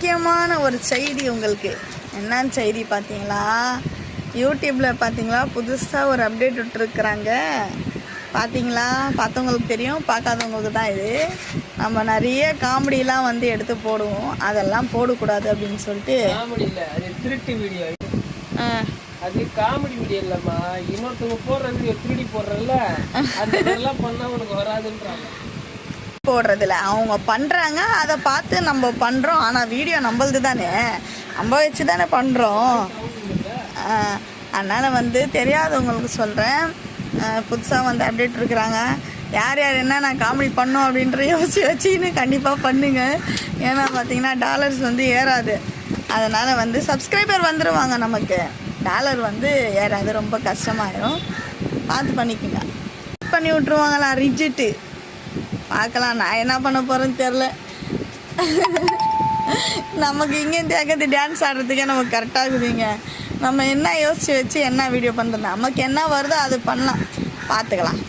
முக்கியமான ஒரு செய்தி உங்களுக்கு. என்னன்னு செய்தி பார்த்தீங்களா? யூடியூப்பில் பார்த்தீங்களா, புதுசாக ஒரு அப்டேட் விட்டுருக்குறாங்க. பார்த்தீங்களா? பார்த்தவங்களுக்கு தெரியும், பார்க்காதவங்களுக்கு தான் இது. நம்ம நிறைய காமெடியெலாம் வந்து எடுத்து போடுவோம், அதெல்லாம் போடக்கூடாது அப்படின்னு சொல்லிட்டு. காமெடி இல்லை, அது திருட்டு வீடியோ. அது காமெடி வீடியோ இல்லைம்மா, இன்னொருத்தவங்க போடுற வீடியோ திருடி போடுறல, அந்த மாதிரிலாம் பண்ணால் உனக்கு வராதுன்றாங்க. போடுறதில்ல, அவங்க பண்ணுறாங்க, அதை பார்த்து நம்ம பண்ணுறோம். ஆனால் வீடியோ நம்மளது தானே, நம்ம வச்சு தானே பண்ணுறோம். அதனால் வந்து தெரியாதவங்களுக்கு சொல்கிறேன், புதுசாக வந்து அப்டேட் இருக்கிறாங்க. யார் யார் என்ன நான் காமெடி பண்ணோம் அப்படின்ற வச்சுன்னு கண்டிப்பாக பண்ணுங்க. ஏன்னா பார்த்தீங்கன்னா டாலர்ஸ் வந்து ஏறாது. அதனால் வந்து சப்ஸ்கிரைபர் வந்துடுவாங்க, நமக்கு டாலர் வந்து ஏறாது, ரொம்ப கஷ்டமாயிடும். பார்த்து பண்ணிக்கோங்க. பண்ணி விட்ருவாங்களா ரிஜிட்டு. பார்க்கலாம், நான் என்ன பண்ண போகிறேன்னு தெரில. நமக்கு இங்கேயும் தேக்கத்து டான்ஸ் ஆடுறதுக்கே நமக்கு கரெக்டாக இருக்குதுங்க. நம்ம என்ன யோசித்து வச்சு என்ன வீடியோ பண்ணுறது, நமக்கு என்ன வருதோ அது பண்ணலாம், பார்த்துக்கலாம்.